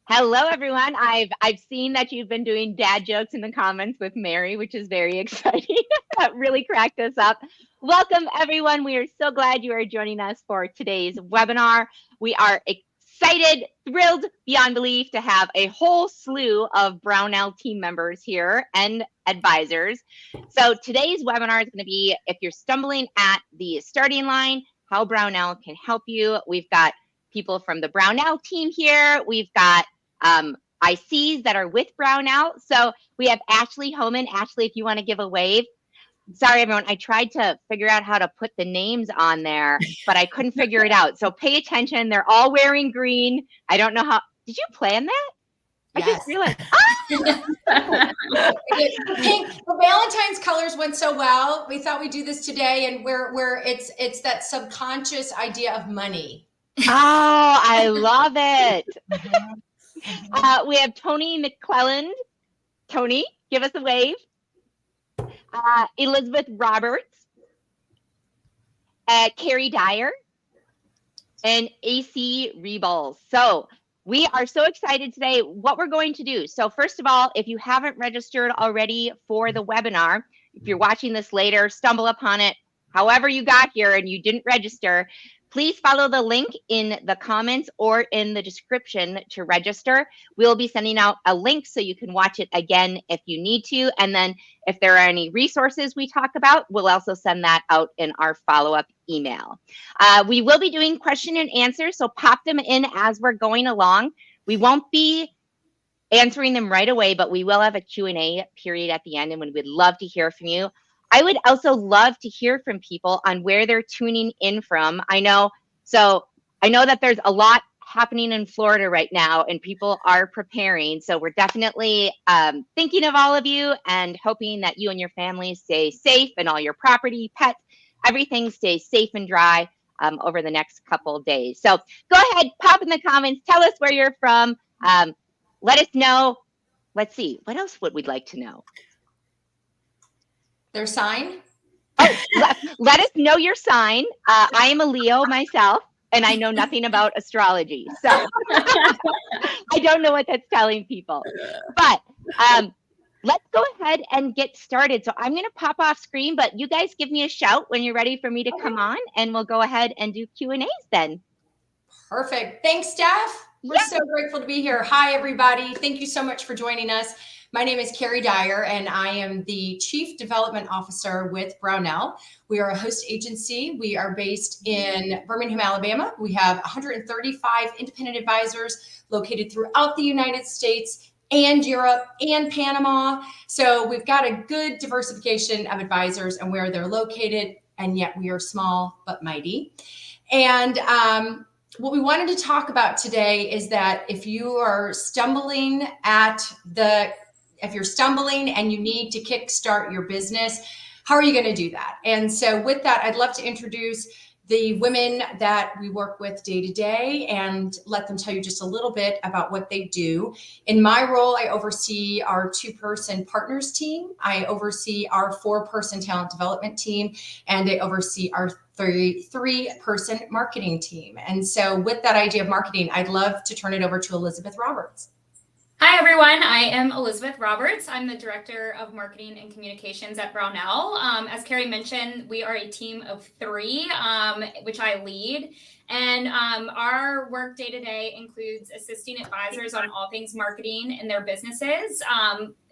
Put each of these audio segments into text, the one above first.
Hello, everyone. I've seen that you've been doing dad jokes in the comments with Mary, which is very exciting. That really cracked us up. Welcome, everyone. We are so glad you are joining us for today's webinar. We are excited, thrilled beyond belief to have a whole slew of Brownell team members here and advisors. So today's webinar is going to be if you're stumbling at the starting line, how Brownell can help you. We've got people from the Brownell team here. We've got ICs that are with Brownell. So we have Ashley Homan. Ashley, if you want to give a wave. Sorry, everyone. I tried to figure out how to put the names on there, but I couldn't figure it out. So pay attention. They're all wearing green. I don't know how. Did you plan that? Yes. I just realized. Pink, the Valentine's colors went so well. We thought we'd do this today, and where it's that subconscious idea of money. Oh, I love it. We have Tony McClelland. Tony, give us a wave. Elizabeth Roberts, Carrie Dyer, and AC Rebals. So we are so excited today. What we're going to do. So first of all, if you haven't registered already for the webinar, if you're watching this later, stumble upon it, however you got here and you didn't register, please follow the link in the comments or in the description to register. We'll be sending out a link so you can watch it again if you need to. And then if there are any resources we talk about, we'll also send that out in our follow-up email. We will be doing question and answer, so pop them in as we're going along. We won't be answering them right away, but we will have a Q&A period at the end, and we would love to hear from you. I would also love to hear from people on where they're tuning in from. I know that there's a lot happening in Florida right now and people are preparing. So we're definitely thinking of all of you and hoping that you and your family stay safe and all your property, pets, everything stays safe and dry over the next couple of days. So go ahead, pop in the comments, tell us where you're from. Let us know. Let's see, what else would we like to know? Their sign? Oh, let us know your sign. I am a Leo myself, and I know nothing about astrology. So I don't know what that's telling people. But let's go ahead and get started. So I'm going to pop off screen, but you guys give me a shout when you're ready for me to come on, and we'll go ahead and do Q&As then. Perfect. Thanks, Steph. We're so grateful to be here. Hi, everybody. Thank you so much for joining us. My name is Carrie Dyer, and I am the Chief Development Officer with Brownell. We are a host agency. We are based in Birmingham, Alabama. We have 135 independent advisors located throughout the United States and Europe and Panama. So we've got a good diversification of advisors and where they're located, and yet we are small but mighty. And what we wanted to talk about today is that if you are stumbling and you need to kickstart your business, how are you going to do that? And so with that, I'd love to introduce the women that we work with day to day and let them tell you just a little bit about what they do. In my role, I oversee our 2-person partners team. I oversee our 4-person talent development team, and I oversee our 3-person marketing team. And so with that idea of marketing, I'd love to turn it over to Elizabeth Roberts. Hi, everyone. I am Elizabeth Roberts. I'm the Director of Marketing and Communications at Brownell. As Carrie mentioned, we are a team of 3, which I lead. And our work day to day includes assisting advisors on all things marketing in their businesses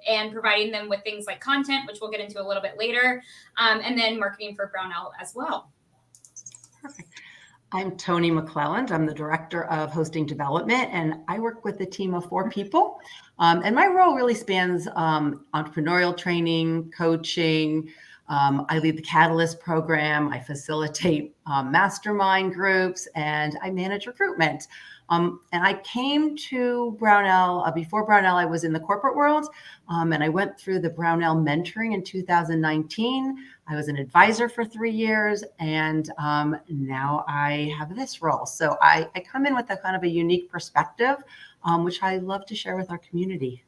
and providing them with things like content, which we'll get into a little bit later, and then marketing for Brownell as well. Perfect. I'm Tony McClelland. I'm the Director of Hosting Development, and I work with a team of 4 people. And my role really spans entrepreneurial training, coaching. I lead the Catalyst program. I facilitate mastermind groups, and I manage recruitment. And I came to Brownell, before Brownell, I was in the corporate world, and I went through the Brownell mentoring in 2019. I was an advisor for 3 years, and now I have this role. So I come in with a kind of a unique perspective, which I love to share with our community.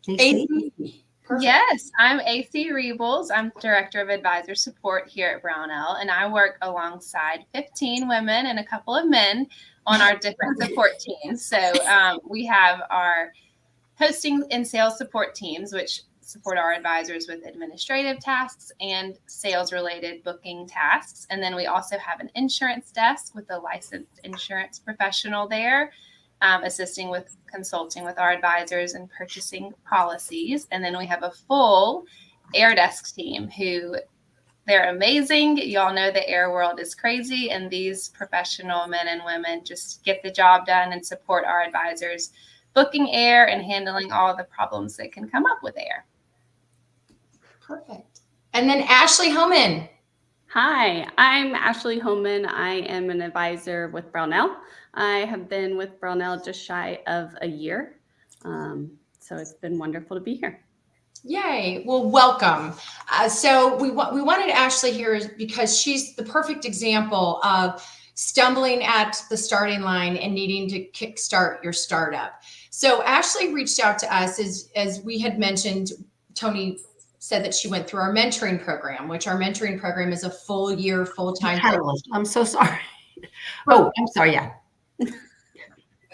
AC. Perfect. Yes, I'm AC Rebels. I'm Director of Advisor Support here at Brownell, and I work alongside 15 women and a couple of men on our different support teams. So we have our hosting and sales support teams, which support our advisors with administrative tasks and sales-related booking tasks. And then we also have an insurance desk with a licensed insurance professional there, assisting with consulting with our advisors and purchasing policies. And then we have a full air desk team who they're amazing. Y'all know the air world is crazy, and these professional men and women just get the job done and support our advisors booking air and handling all the problems that can come up with air. Perfect. And then Ashley Homan. Hi, I'm Ashley Homan. I am an advisor with Brownell. I have been with Brownell just shy of a year. So it's been wonderful to be here. Yay. Well, welcome. So we wanted Ashley here because she's the perfect example of stumbling at the starting line and needing to kickstart your startup. So Ashley reached out to us as we had mentioned. Tony said that she went through our mentoring program, which our mentoring program is a full year, full-time. Catalyst. I'm so sorry. Oh, I'm sorry. Yeah.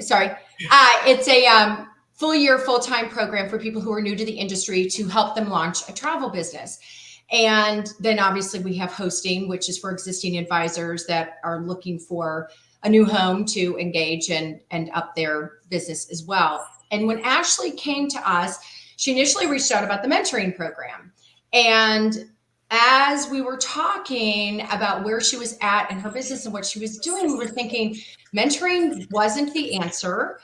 Sorry. It's a full year, full-time program for people who are new to the industry to help them launch a travel business. And then obviously we have hosting, which is for existing advisors that are looking for a new home to engage and up their business as well. And when Ashley came to us, she initially reached out about the mentoring program. And as we were talking about where she was at in her business and what she was doing, we were thinking mentoring wasn't the answer.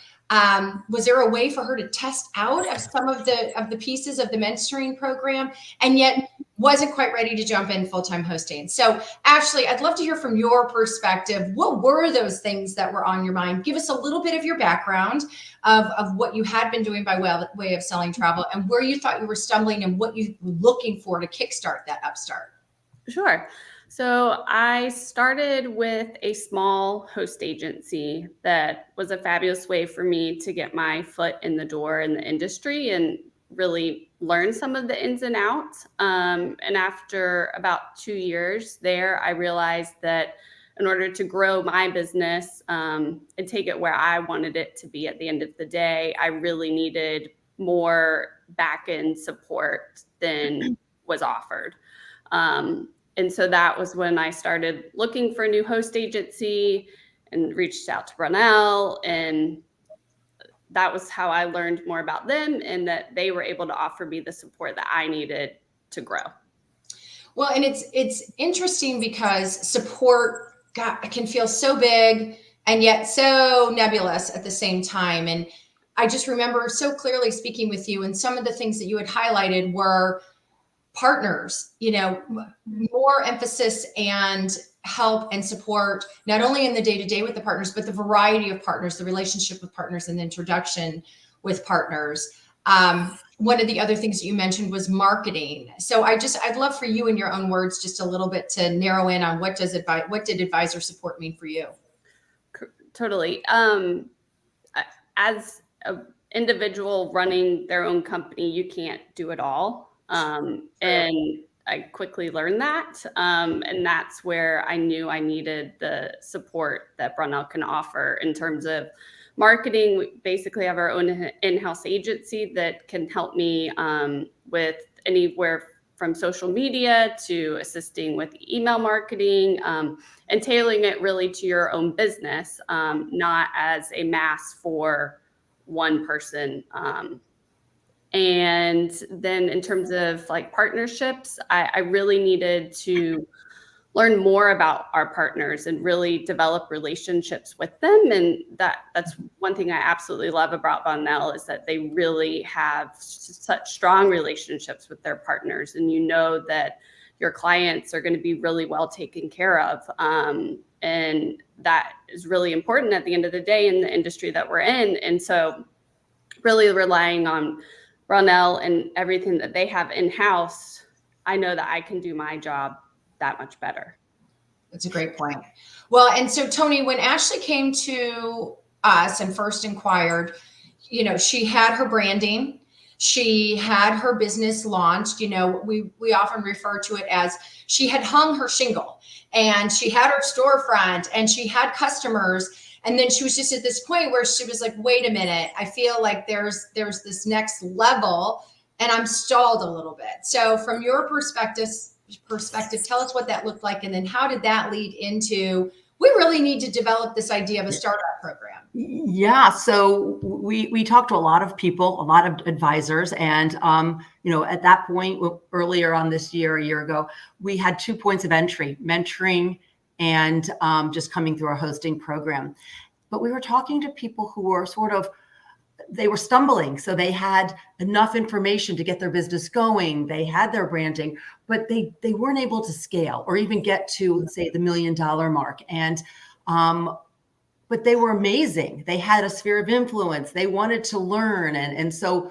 Was there a way for her to test out of some of the pieces of the mentoring program, and yet wasn't quite ready to jump in full-time hosting? So Ashley, I'd love to hear from your perspective. What were those things that were on your mind? Give us a little bit of your background of what you had been doing by way of selling travel, and where you thought you were stumbling and what you were looking for to kickstart that upstart. Sure. So I started with a small host agency that was a fabulous way for me to get my foot in the door in the industry and really learn some of the ins and outs. And after about 2 years there, I realized that in order to grow my business and take it where I wanted it to be at the end of the day, I really needed more back-end support than was offered. And so that was when I started looking for a new host agency and reached out to Brownell. And that was how I learned more about them and that they were able to offer me the support that I needed to grow. Well, and it's interesting because support can feel so big and yet so nebulous at the same time. And I just remember so clearly speaking with you, and some of the things that you had highlighted were partners, more emphasis and help and support, not only in the day-to-day with the partners, but the variety of partners, the relationship with partners and the introduction with partners. One of the other things that you mentioned was marketing. So I'd love for you in your own words, just a little bit to narrow in on what did advisor support mean for you? Totally. As an individual running their own company, you can't do it all. And I quickly learned that. And that's where I knew I needed the support that Brownell can offer in terms of marketing. We basically have our own in-house agency that can help me with anywhere from social media to assisting with email marketing and tailoring it really to your own business, not as a mass for one person. And then in terms of like partnerships, I really needed to learn more about our partners and really develop relationships with them. And that's one thing I absolutely love about Brownell is that they really have such strong relationships with their partners. And you know that your clients are going to be really well taken care of. And that is really important at the end of the day in the industry that we're in. And so really relying on Brownell and everything that they have in-house, I know that I can do my job that much better. That's a great point. Well, and so Tony, when Ashley came to us and first inquired, she had her branding. She had her business launched. You know, we often refer to it as she had hung her shingle and she had her storefront and she had customers. And then she was just at this point where she was like, wait a minute, I feel like there's this next level and I'm stalled a little bit. So from your perspective, tell us what that looked like. And then how did that lead into, we really need to develop this idea of a startup program? Yeah, so we talked to a lot of people, a lot of advisors, and at that point, earlier on this year, a year ago, we had 2 points of entry: mentoring and just coming through our hosting program. But we were talking to people who were they were stumbling. So they had enough information to get their business going. They had their branding, but they weren't able to scale or even get to, say, the $1 million mark. And but they were amazing. They had a sphere of influence. They wanted to learn. And so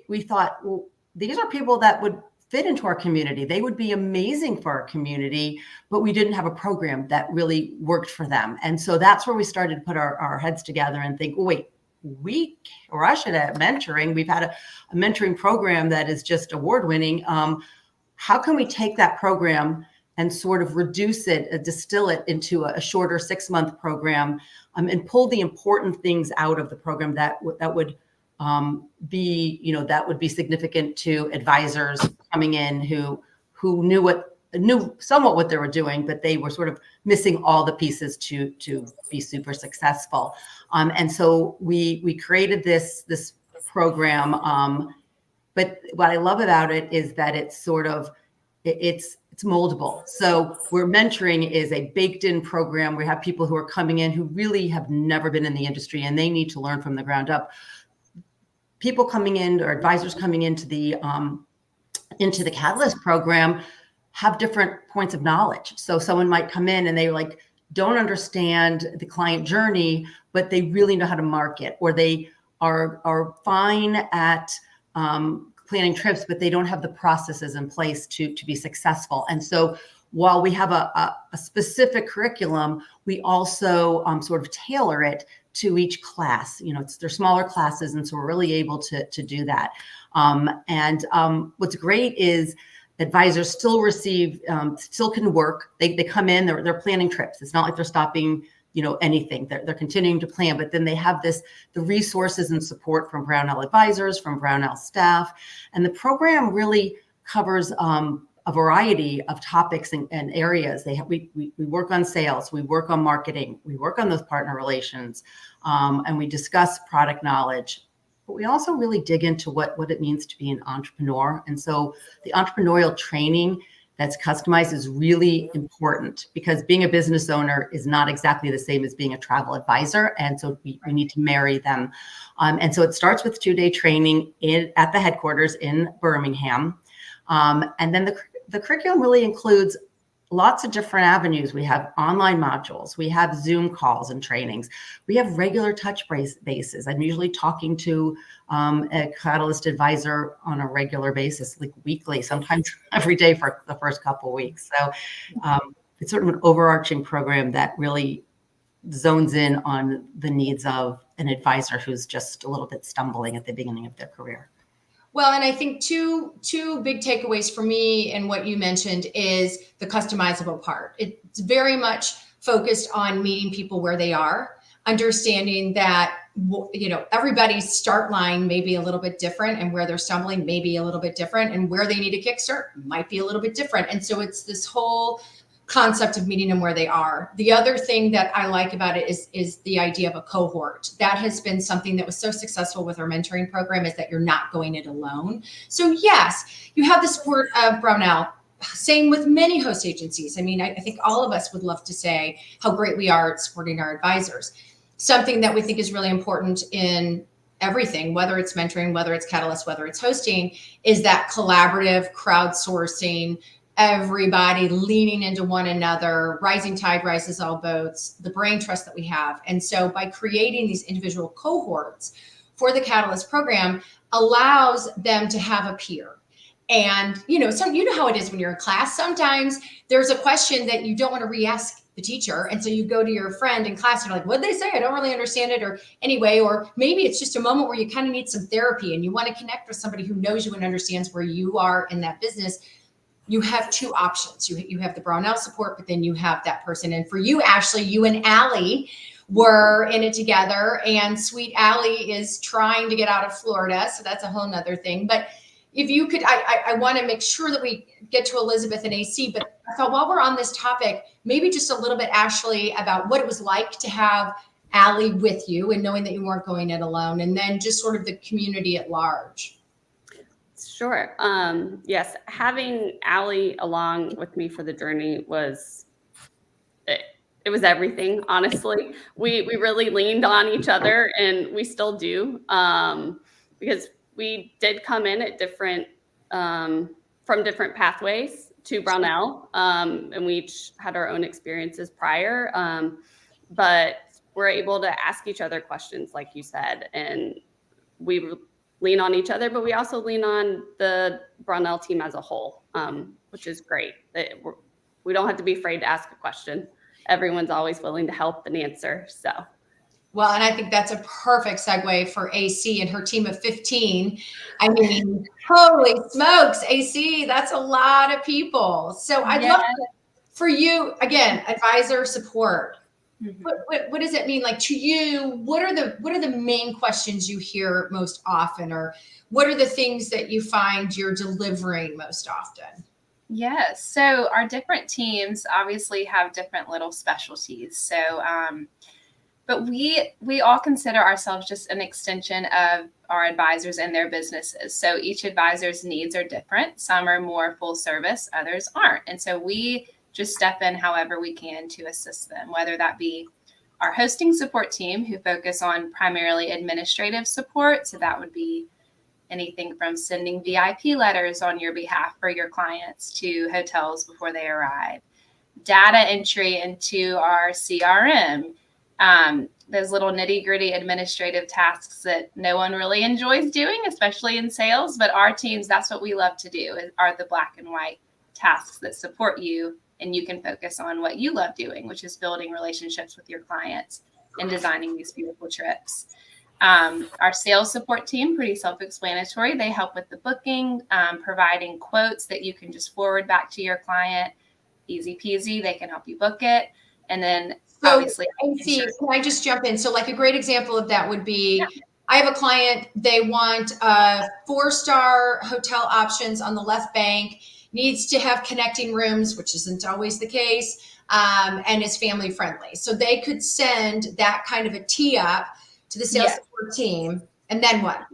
we thought, well, these are people that would fit into our community. They would be amazing for our community, but we didn't have a program that really worked for them. And so that's where we started to put our heads together and think, wait, we rush it at mentoring. We've had a mentoring program that is just award-winning. How can we take that program and sort of reduce it, distill it into a shorter 6-month program, and pull the important things out of the program that would be significant to advisors coming in who knew somewhat what they were doing, but they were sort of missing all the pieces to be super successful. And so we created this program. But what I love about it is that it's moldable. So where mentoring is a baked in program, we have people who are coming in who really have never been in the industry and they need to learn from the ground up. People coming in or advisors coming into the Catalyst program have different points of knowledge. So someone might come in and they don't understand the client journey, but they really know how to market, or they are fine at planning trips, but they don't have the processes in place to be successful. And so while we have a specific curriculum, we also sort of tailor it to each class. They're smaller classes, and so we're really able to do that. What's great is advisors still still can work. They come in, they're planning trips. It's not like they're stopping anything. They're continuing to plan, but then they have the resources and support from Brownell advisors, from Brownell staff. And the program really covers a variety of topics and areas. We work on sales, we work on marketing, we work on those partner relations, and we discuss product knowledge. But we also really dig into what it means to be an entrepreneur. And so the entrepreneurial training that's customized is really important, because being a business owner is not exactly the same as being a travel advisor. And so we need to marry them. And so it starts with 2-day training at the headquarters in Birmingham. And then the curriculum really includes lots of different avenues. We have online modules, we have Zoom calls and trainings, we have regular touch bases. I'm usually talking to a Catalyst advisor on a regular basis, like weekly, sometimes every day for the first couple of weeks. So it's sort of an overarching program that really zones in on the needs of an advisor who's just a little bit stumbling at the beginning of their career. Well, and I think two big takeaways for me and what you mentioned is the customizable part. It's very much focused on meeting people where they are, understanding that, everybody's start line may be a little bit different, and where they're stumbling may be a little bit different, and where they need a kickstart might be a little bit different. And so it's this whole concept of meeting them where they are. The other thing that I like about it is the idea of a cohort. That has been something that was so successful with our mentoring program, is that you're not going it alone. So yes, you have the support of Brownell. Same with many host agencies. I mean, I think all of us would love to say how great we are at supporting our advisors. Something that we think is really important in everything, whether it's mentoring, whether it's Catalyst, whether it's hosting, is that collaborative crowdsourcing, everybody leaning into one another, rising tide rises all boats, the brain trust that we have. And so by creating these individual cohorts for the Catalyst program allows them to have a peer. And, you know how it is when you're in class. Sometimes there's a question that you don't want to re-ask the teacher. And so you go to your friend in class and you're like, what'd they say? I don't really understand it. Or anyway, or maybe it's just a moment where you kind of need some therapy and you want to connect with somebody who knows you and understands where you are in that business. You have two options. You have the Brownell support, but then you have that person. And for you, Ashley, you and Allie were in it together, and sweet Allie is trying to get out of Florida. So that's a whole nother thing. But if you could, I want to make sure that we get to Elizabeth and AC, but I thought while we're on this topic, maybe just a little bit, Ashley, about what it was like to have Allie with you and knowing that you weren't going it alone, and then just sort of the community at large. Sure. Yes, having Allie along with me for the journey was it was everything. Honestly, we really leaned on each other, and we still do, because we did come in at different from different pathways to Brownell, and we each had our own experiences prior, but we're able to ask each other questions, like you said, and we lean on each other, but we also lean on the Brownell team as a whole, which is great. We don't have to be afraid to ask a question. Everyone's always willing to help and answer. So, well, and I think that's a perfect segue for AC and her team of 15. I mean, holy smokes, AC, that's a lot of people. So I'd love for you, again, advisor support. Mm-hmm. What does it mean? Like to you, what are the main questions you hear most often, or what are the things that you find you're delivering most often? Yes. So our different teams obviously have different little specialties. So, but we all consider ourselves just an extension of our advisors and their businesses. So each advisor's needs are different. Some are more full service, others aren't. And so we just step in however we can to assist them, whether that be our hosting support team, who focus on primarily administrative support. So that would be anything from sending VIP letters on your behalf for your clients to hotels before they arrive, data entry into our CRM, those little nitty gritty administrative tasks that no one really enjoys doing, especially in sales. But our teams, that's what we love to do, are the black and white tasks that support you, and you can focus on what you love doing, which is building relationships with your clients and designing these beautiful trips. Our sales support team, pretty self-explanatory. They help with the booking, providing quotes that you can just forward back to your client. Easy peasy. They can help you book it. And then obviously, AC, can I just jump in? So like a great example of that would be, I have a client, they want 4-star hotel options on the left bank, needs to have connecting rooms, which isn't always the case, and is family friendly. So they could send that kind of a tee up to the sales support team. And then what?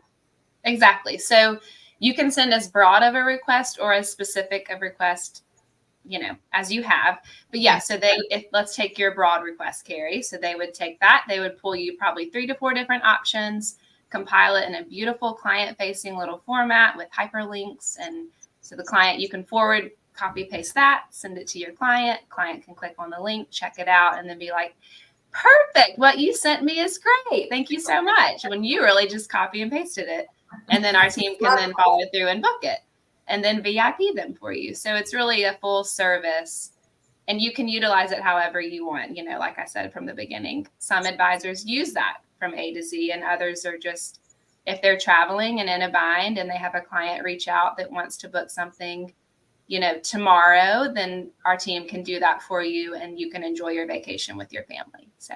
Exactly. So you can send as broad of a request or as specific a request, as you have. But so let's take your broad request, Carrie. So they would take that. They would pull you probably 3 to 4 different options, compile it in a beautiful client-facing little format with hyperlinks. And so the client, you can forward, copy, paste that, send it to your client. Client can click on the link, check it out, and then be like, perfect. What you sent me is great. Thank you so much. When you really just copy and pasted it. And then our team can then follow through and book it and then VIP them for you. So it's really a full service, and you can utilize it however you want. Like I said from the beginning, some advisors use that from A to Z, and others are just, if they're traveling and in a bind and they have a client reach out that wants to book something, tomorrow, then our team can do that for you, and you can enjoy your vacation with your family. So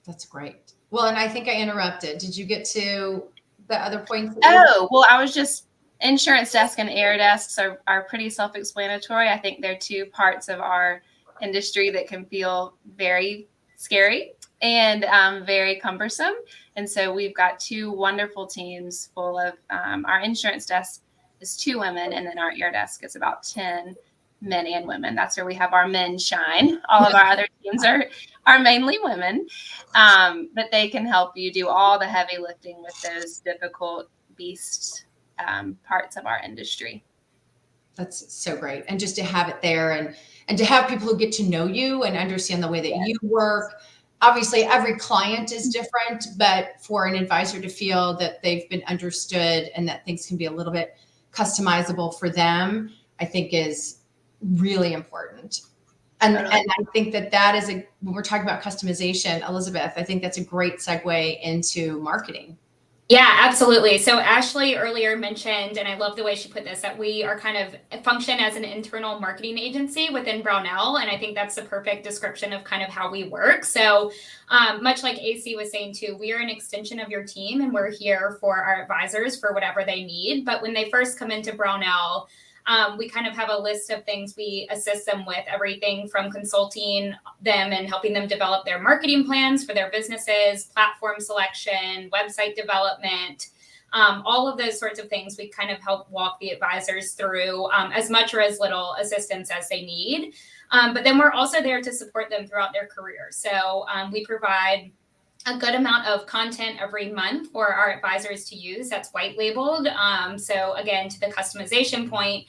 that's great. Well, and I think I interrupted. Did you get to the other points? Well, I was just, insurance desk and air desks are pretty self-explanatory. I think they're two parts of our industry that can feel very scary and very cumbersome. And so we've got 2 wonderful teams full of, our insurance desk is 2 women, and then our air desk is about 10 men and women. That's where we have our men shine. All of our other teams are mainly women, but they can help you do all the heavy lifting with those difficult beast parts of our industry. That's so great. And just to have it there, and to have people who get to know you and understand the way that you work. Obviously, every client is different, but for an advisor to feel that they've been understood and that things can be a little bit customizable for them, I think is really important. And Totally. and I think that is when we're talking about customization, Elizabeth, I think that's a great segue into marketing. Yeah, absolutely. So Ashley earlier mentioned, and I love the way she put this, that we are kind of function as an internal marketing agency within Brownell. And I think that's the perfect description of kind of how we work. So much like AC was saying too, we are an extension of your team and we're here for our advisors for whatever they need. But when they first come into Brownell, we kind of have a list of things we assist them with, everything from consulting them and helping them develop their marketing plans for their businesses, platform selection, website development, all of those sorts of things. We kind of help walk the advisors through as much or as little assistance as they need. But then we're also there to support them throughout their career. So we provide a good amount of content every month for our advisors to use that's white labeled. So again, to the customization point,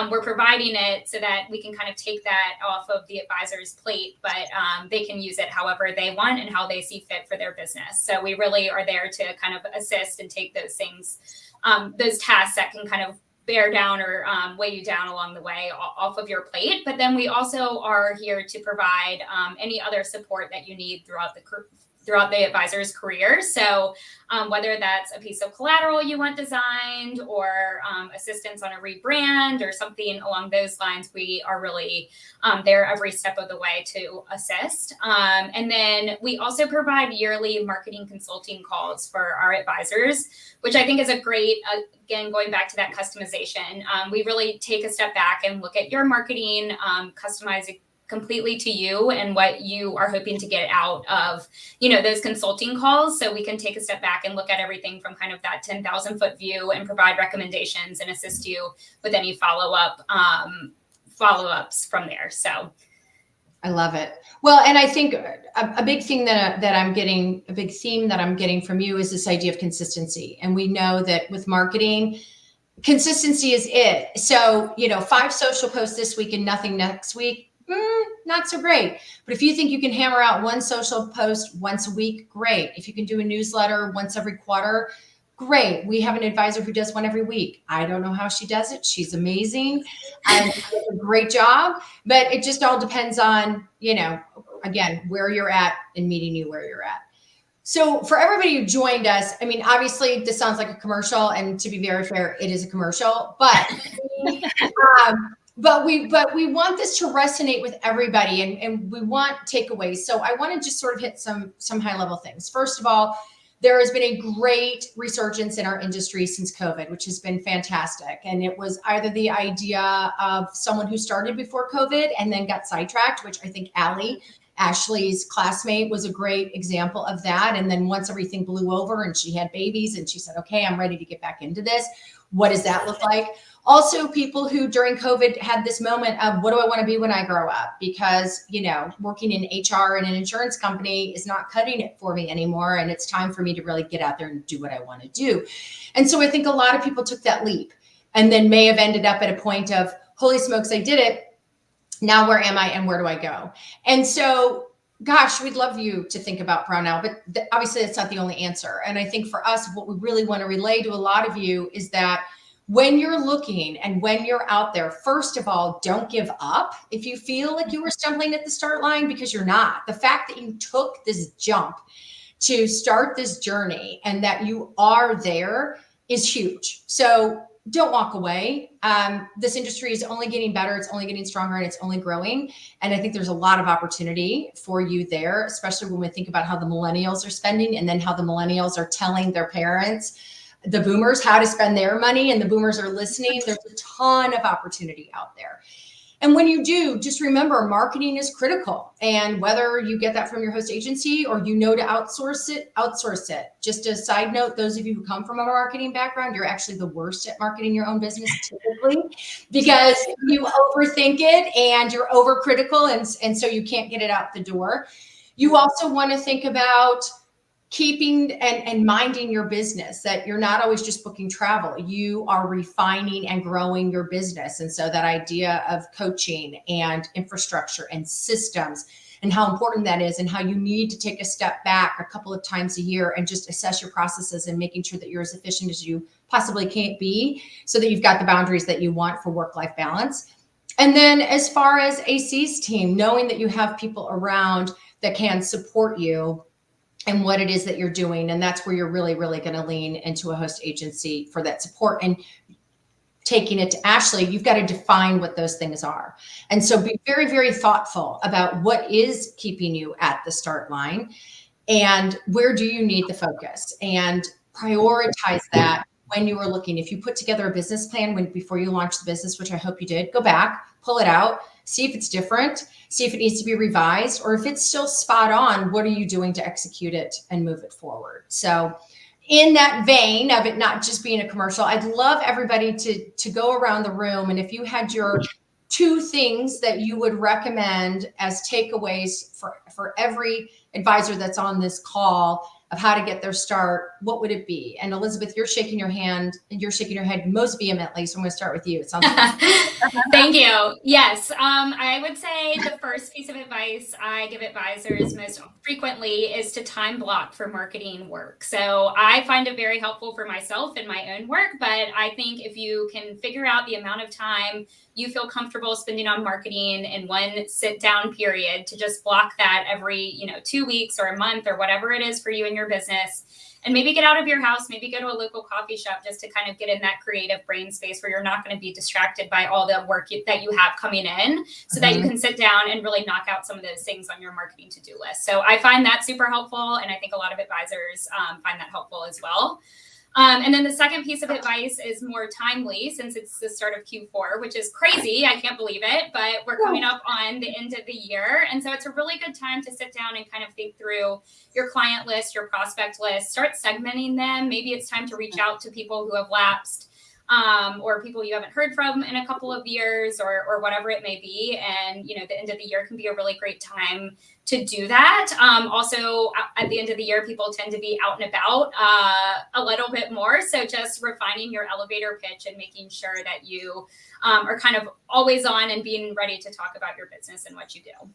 we're providing it so that we can kind of take that off of the advisor's plate, but they can use it however they want and how they see fit for their business. So we really are there to kind of assist and take those things, those tasks that can kind of bear down or weigh you down along the way off of your plate. But then we also are here to provide any other support that you need throughout the advisor's career. So whether that's a piece of collateral you want designed or assistance on a rebrand or something along those lines, we are really there every step of the way to assist. And then we also provide yearly marketing consulting calls for our advisors, which I think is a great, again, going back to that customization. We really take a step back and look at your marketing, customize it completely to you and what you are hoping to get out of, those consulting calls. So we can take a step back and look at everything from kind of that 10,000 foot view and provide recommendations and assist you with any follow-ups from there. So I love it. Well, and I think a big thing that I'm getting, a big theme that I'm getting from you is this idea of consistency. And we know that with marketing, consistency is it. So, 5 social posts this week and nothing next week, not so great. But if you think you can hammer out 1 social post once a week, great. If you can do a newsletter once every quarter, great. We have an advisor who does one every week. I don't know how she does it. She's amazing. And she does a great job, but it just all depends on, again, where you're at and meeting you where you're at. So for everybody who joined us, I mean, obviously this sounds like a commercial, and to be very fair, it is a commercial, but But we want this to resonate with everybody, and we want takeaways. So I want to just sort of hit some high level things. First of all, there has been a great resurgence in our industry since COVID, which has been fantastic. And it was either the idea of someone who started before COVID and then got sidetracked, which I think Ashley's classmate was a great example of that. And then once everything blew over and she had babies and she said, okay, I'm ready to get back into this. What does that look like? Also, people who during COVID had this moment of what do I want to be when I grow up? Because, working in HR in an insurance company is not cutting it for me anymore. And it's time for me to really get out there and do what I want to do. And so I think a lot of people took that leap and then may have ended up at a point of, holy smokes, I did it. Now where am I and where do I go? And so, gosh, we'd love you to think about Brownell, but obviously that's not the only answer. And I think for us, what we really want to relay to a lot of you is that when you're looking and when you're out there, first of all, don't give up if you feel like you were stumbling at the start line, because you're not. The fact that you took this jump to start this journey and that you are there is huge. So don't walk away. This industry is only getting better. It's only getting stronger and it's only growing. And I think there's a lot of opportunity for you there, especially when we think about how the millennials are spending and then how the millennials are telling their parents, the boomers, how to spend their money, and the boomers are listening. There's a ton of opportunity out there. And when you do, just remember, marketing is critical. And whether you get that from your host agency or to outsource it. Just a side note, those of you who come from a marketing background, you're actually the worst at marketing your own business typically, because you overthink it and you're overcritical, and so you can't get it out the door. You also want to think about keeping and minding your business, that you're not always just booking travel. You are refining and growing your business. And so that idea of coaching and infrastructure and systems and how important that is, and how you need to take a step back a couple of times a year and just assess your processes and making sure that you're as efficient as you possibly can be, so that you've got the boundaries that you want for work-life balance. And then as far as AC's team, knowing that you have people around that can support you and what it is that you're doing. And that's where you're really, really going to lean into a host agency for that support. And taking it to Ashley, you've got to define what those things are. And so be very, very thoughtful about what is keeping you at the start line and where do you need the focus, and prioritize that when you are looking. If you put together a business plan before you launch the business, which I hope you did, go back, pull it out, see if it's different, see if it needs to be revised, or if it's still spot on, what are you doing to execute it and move it forward? So in that vein of it not just being a commercial, I'd love everybody to go around the room. And if you had your 2 things that you would recommend as takeaways for every advisor that's on this call of how to get their start, what would it be? And Elizabeth, you're shaking your hand and you're shaking your head most vehemently. So I'm going to start with you. It sounds like Thank you. Yes. I would say the first piece of advice I give advisors most frequently is to time block for marketing work. So I find it very helpful for myself in my own work, but I think if you can figure out the amount of time you feel comfortable spending on marketing in one sit down period, to just block that every, 2 weeks or a month or whatever it is for you and your business, and maybe get out of your house, maybe go to a local coffee shop just to kind of get in that creative brain space where you're not going to be distracted by all the work that you have coming in, so that you can sit down and really knock out some of those things on your marketing to-do list. So I find that super helpful. And I think a lot of advisors find that helpful as well. And then the second piece of advice is more timely, since it's the start of Q4, which is crazy. I can't believe it, but we're coming up on the end of the year. And so it's a really good time to sit down and kind of think through your client list, your prospect list, start segmenting them. Maybe it's time to reach out to people who have lapsed, or people you haven't heard from in a couple of years, or whatever it may be. And, the end of the year can be a really great time to do that. Also, at the end of the year, people tend to be out and about a little bit more. So just refining your elevator pitch and making sure that you are kind of always on and being ready to talk about your business and what you do.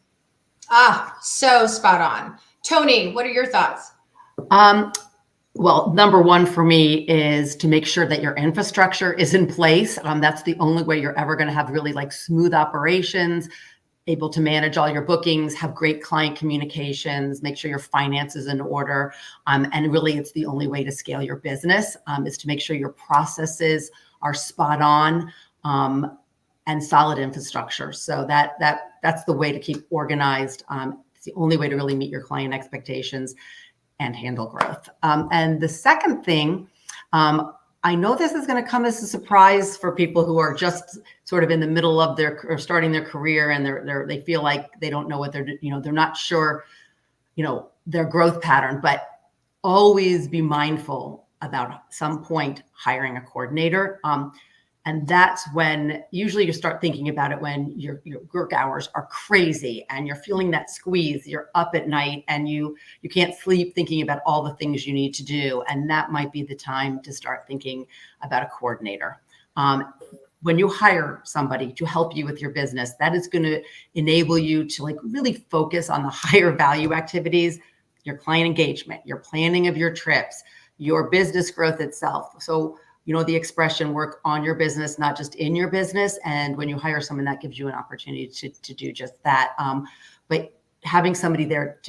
So spot on. Tony, what are your thoughts? Well, number one for me is to make sure that your infrastructure is in place. That's the only way you're ever going to have really smooth operations, able to manage all your bookings, have great client communications, make sure your finances in order. And really, it's the only way to scale your business, is to make sure your processes are spot on, and solid infrastructure. So that's the way to keep organized. It's the only way to really meet your client expectations and handle growth. And the second thing, I know this is going to come as a surprise for people who are just sort of in the middle of or starting their career, and they feel like they don't know what they're not sure, their growth pattern, but always be mindful about at some point hiring a coordinator. And that's when usually you start thinking about it when your work hours are crazy and you're feeling that squeeze. You're up at night and you can't sleep thinking about all the things you need to do. And that might be the time to start thinking about a coordinator. When you hire somebody to help you with your business, that is going to enable you to really focus on the higher value activities, your client engagement, your planning of your trips, your business growth itself. So the expression, work on your business, not just in your business. And when you hire someone, that gives you an opportunity to do just that. But having somebody there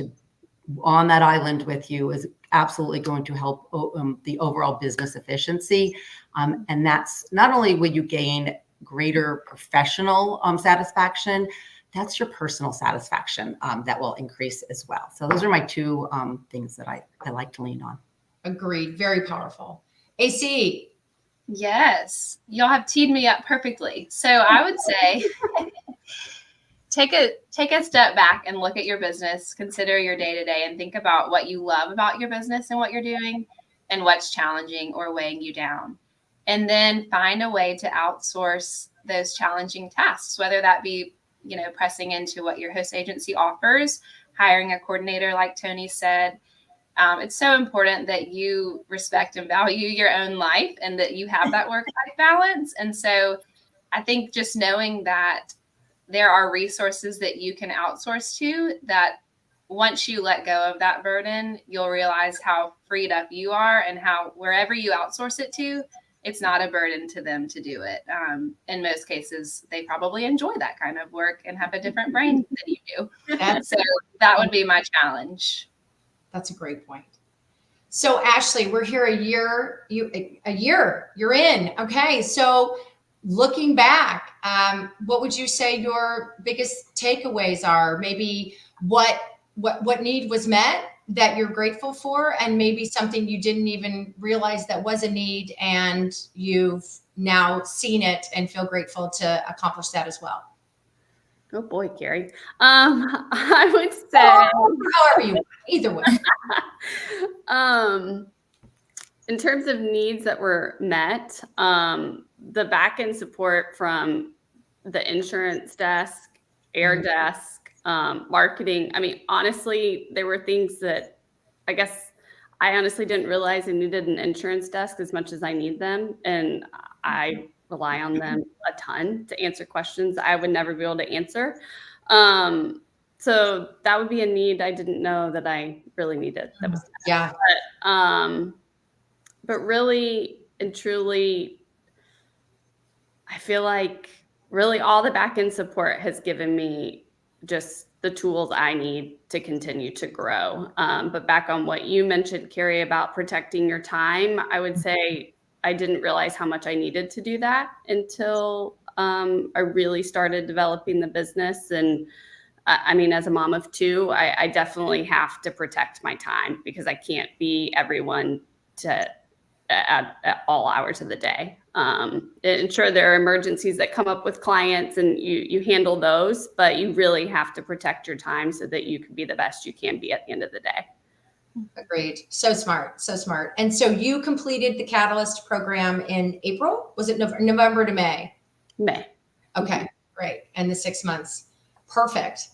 on that island with you is absolutely going to help the overall business efficiency. And that's not only will you gain greater professional satisfaction, that's your personal satisfaction that will increase as well. So those are my 2 things that I like to lean on. Agreed. Very powerful. AC. Yes, y'all have teed me up perfectly. So I would say take a step back and look at your business, consider your day-to-day, and think about what you love about your business and what you're doing, and what's challenging or weighing you down. And then find a way to outsource those challenging tasks, whether that be, pressing into what your host agency offers, hiring a coordinator, like Tony said. It's so important that you respect and value your own life and that you have that work-life balance. And so I think just knowing that there are resources that you can outsource to, that once you let go of that burden, you'll realize how freed up you are, and how wherever you outsource it to, it's not a burden to them to do it. In most cases, they probably enjoy that kind of work and have a different brain than you do. So that would be my challenge. That's a great point. So Ashley, we're here a year, you're in. Okay. So looking back, what would you say your biggest takeaways are? Maybe what need was met that you're grateful for, and maybe something you didn't even realize that was a need and you've now seen it and feel grateful to accomplish that as well. Oh boy, Carrie. I would say however you want, either way. In terms of needs that were met, the back-end support from the insurance desk, air desk, marketing. I mean, honestly, there were things that I guess I honestly didn't realize I needed an insurance desk as much as I need them. And I rely on them a ton to answer questions I would never be able to answer. So that would be a need I didn't know that I really needed. That was but really and truly, I feel like really all the back-end support has given me just the tools I need to continue to grow. But back on what you mentioned, Carrie, about protecting your time, I would say I didn't realize how much I needed to do that until I really started developing the business. And I mean, as a mom of two, I definitely have to protect my time because I can't be everyone at all hours of the day. And sure, there are emergencies that come up with clients and you handle those, but you really have to protect your time so that you can be the best you can be at the end of the day. Agreed. So smart. So smart. And so you completed the Catalyst program in April? Was it November to May? May. Okay, great. And the 6 months. Perfect.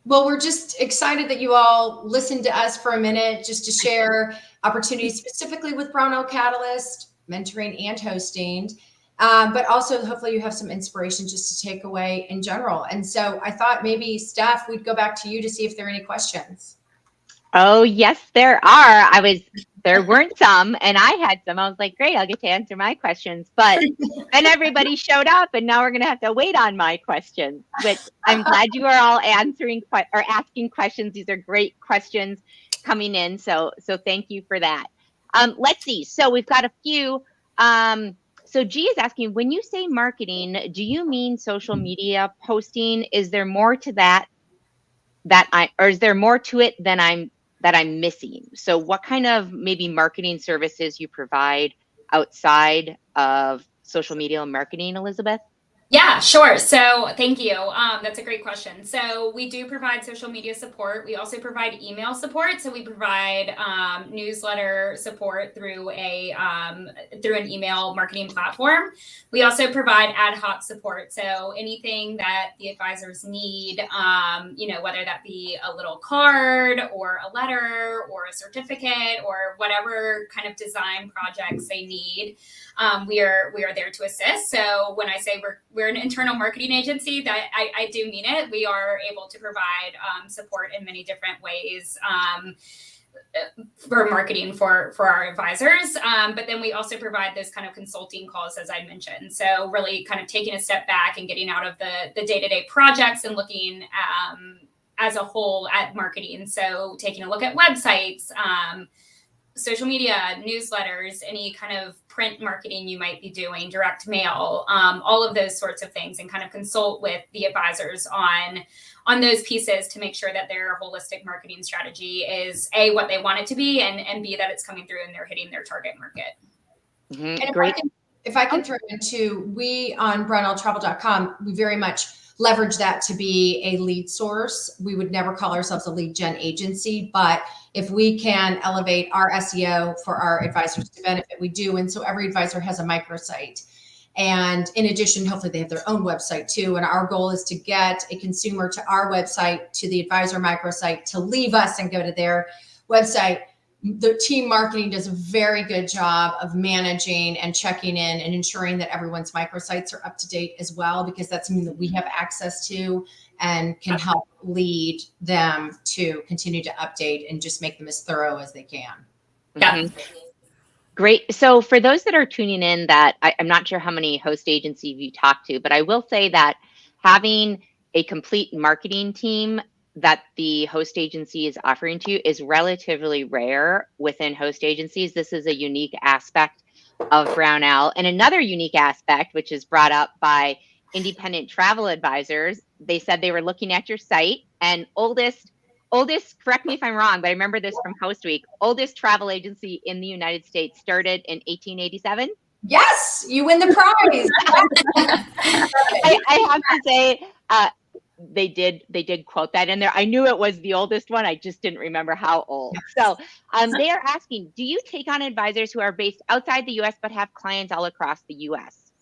Well, we're just excited that you all listened to us for a minute just to share opportunities specifically with Brownell Catalyst, mentoring and hosting, but also hopefully you have some inspiration just to take away in general. And so I thought maybe, Steph, we'd go back to you to see if there are any questions. Oh, yes, there are. There weren't some, and I had some. I was like, great, I'll get to answer my questions. But then everybody showed up, and now we're going to have to wait on my questions, which I'm glad you are all answering or asking questions. These are great questions coming in. So thank you for that. Let's see. So we've got a few. So G is asking, when you say marketing, do you mean social media posting? Is there more to that or is there more to it than I'm missing? So what kind of maybe marketing services you provide outside of social media and marketing, Elizabeth? Yeah, sure. So thank you. That's a great question. So we do provide social media support. We also provide email support. So we provide newsletter support through an email marketing platform. We also provide ad hoc support. So anything that the advisors need, whether that be a little card or a letter or a certificate or whatever kind of design projects they need, we are there to assist. So when I say we're an internal marketing agency, that I do mean it. We are able to provide support in many different ways for marketing for our advisors. But then we also provide those kind of consulting calls, as I mentioned. So really kind of taking a step back and getting out of the day-to-day projects and looking as a whole at marketing. So taking a look at websites, social media, newsletters, any kind of print marketing you might be doing, direct mail, all of those sorts of things, and kind of consult with the advisors on those pieces to make sure that their holistic marketing strategy is A, what they want it to be, and B, that it's coming through and they're hitting their target market. Mm-hmm. And Great. if I can throw into, we on brownelltravel.com, we very much leverage that to be a lead source. We would never call ourselves a lead gen agency, but if we can elevate our SEO for our advisors to benefit, we do. And so every advisor has a microsite. And in addition, hopefully they have their own website too. And our goal is to get a consumer to our website, to the advisor microsite, to leave us and go to their website. The team marketing does a very good job of managing and checking in and ensuring that everyone's microsites are up to date as well, because that's something that we have access to and can help lead them to continue to update and just make them as thorough as they can. Yeah. Mm-hmm. Great. So for those that are tuning in, that I'm not sure how many host agencies you talk to, but I will say that having a complete marketing team that the host agency is offering to you is relatively rare within host agencies. This is a unique aspect of Brownell. And another unique aspect, which is brought up by independent travel advisors, they said they were looking at your site, and oldest, correct me if I'm wrong, but I remember this from Host Week, oldest travel agency in the United States started in 1887. Yes, you win the prize. I have to say, they did quote that in there. I knew it was the oldest one. I just didn't remember how old. So they are asking, do you take on advisors who are based outside the US but have clients all across the US?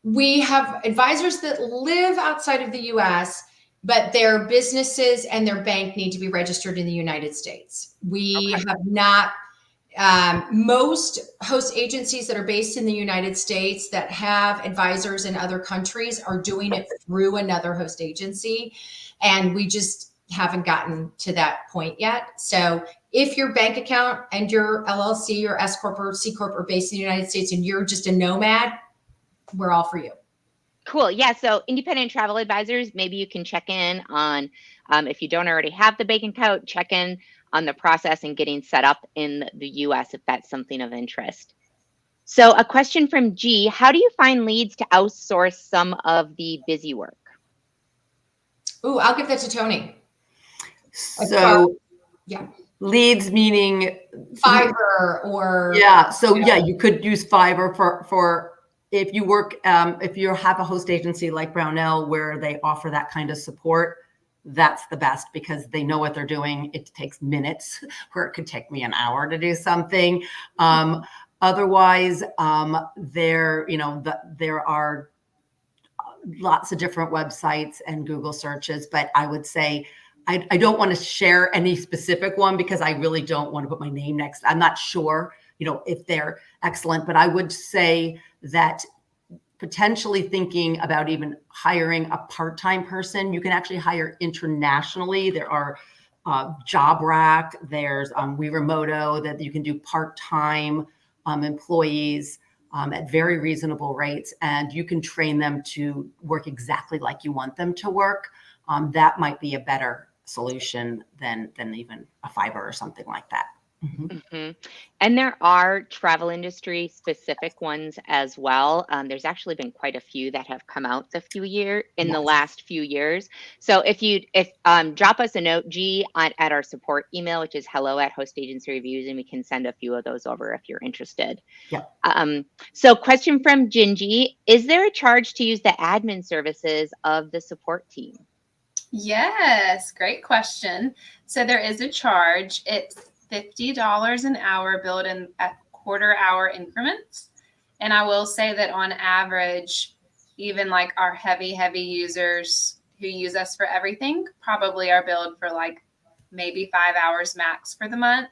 We have advisors that live outside of the US, but their businesses and their bank need to be registered in the United States. We have not, most host agencies that are based in the United States that have advisors in other countries are doing it through another host agency. And we just haven't gotten to that point yet. So if your bank account and your LLC or S Corp or C Corp are based in the United States and you're just a nomad, we're all for you. Cool. Yeah. So independent travel advisors, maybe you can check in on, if you don't already have the bank account, check in on the process and getting set up in the US if that's something of interest. So a question from G, how do you find leads to outsource some of the busy work? Ooh, I'll give that to Tony. So yeah. Leads meaning Fiverr or So you could use Fiverr for if you work if you have a host agency like Brownell where they offer that kind of support. That's the best because they know what they're doing. It takes minutes where it could take me an hour to do something. Otherwise, there are lots of different websites and Google searches, but I would say I don't want to share any specific one because I really don't want to put my name next. I'm not sure, if they're excellent, but I would say that potentially thinking about even hiring a part-time person, you can actually hire internationally. There are JobRack, there's WeRemoto that you can do part-time employees at very reasonable rates, and you can train them to work exactly like you want them to work. That might be a better solution than even a Fiverr or something like that. Mm-hmm. Mm-hmm. And there are travel industry specific ones as well. There's actually been quite a few that have come out the last few years. So if drop us a note, G, at our support email, which is hello@hostagencyreviews, and we can send a few of those over if you're interested. Yeah. So question from Gingy, is there a charge to use the admin services of the support team? Yes, great question. So there is a charge. It's $50 an hour billed in at quarter-hour increments. And I will say that on average, even like our heavy users who use us for everything probably are billed for like maybe 5 hours max for the month.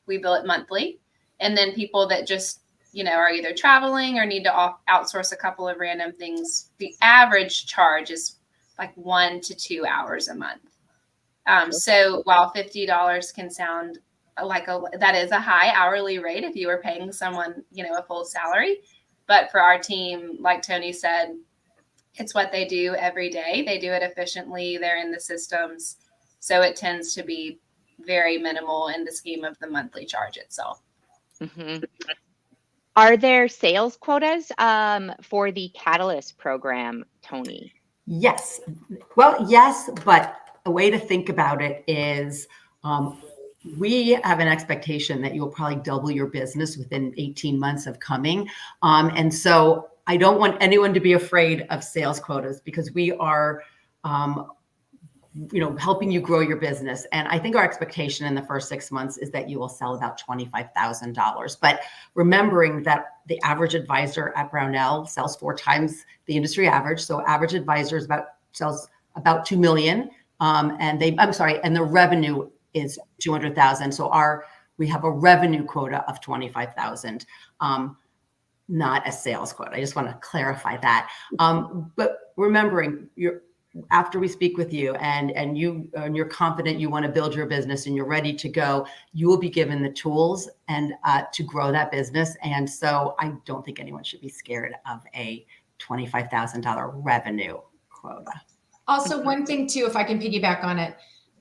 We bill it monthly. And then people that just, are either traveling or need to outsource a couple of random things, the average charge is like 1 to 2 hours a month. So while $50 can sound like that is a high hourly rate if you were paying someone, a full salary. But for our team, like Tony said, it's what they do every day. They do it efficiently. They're in the systems. So it tends to be very minimal in the scheme of the monthly charge itself. Mm-hmm. Are there sales quotas for the Catalyst program, Tony? Yes. Well, yes, but a way to think about it is we have an expectation that you'll probably double your business within 18 months of coming. And so I don't want anyone to be afraid of sales quotas because we are, helping you grow your business. And I think our expectation in the first 6 months is that you will sell about $25,000. But remembering that the average advisor at Brownell sells 4 times the industry average. So average advisor sells about $2 million. And the revenue is $200,000. So we have a revenue quota of $25,000, not a sales quota. I just want to clarify that. But remembering after we speak with you and you're confident you want to build your business and you're ready to go, you will be given the tools and to grow that business. And so I don't think anyone should be scared of a $25,000 revenue quota. Also, one thing too, if I can piggyback on it,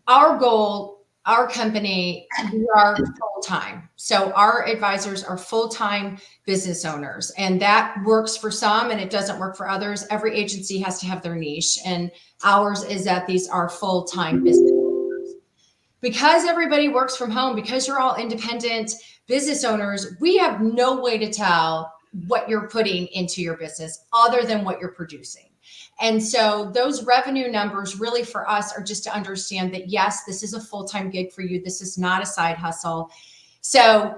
our goal, our company, we are full-time. So our advisors are full-time business owners, and that works for some and it doesn't work for others. Every agency has to have their niche, and ours is that these are full-time business owners. Because everybody works from home, because you're all independent business owners, we have no way to tell what you're putting into your business other than what you're producing. And so those revenue numbers really for us are just to understand that, yes, this is a full-time gig for you. This is not a side hustle. So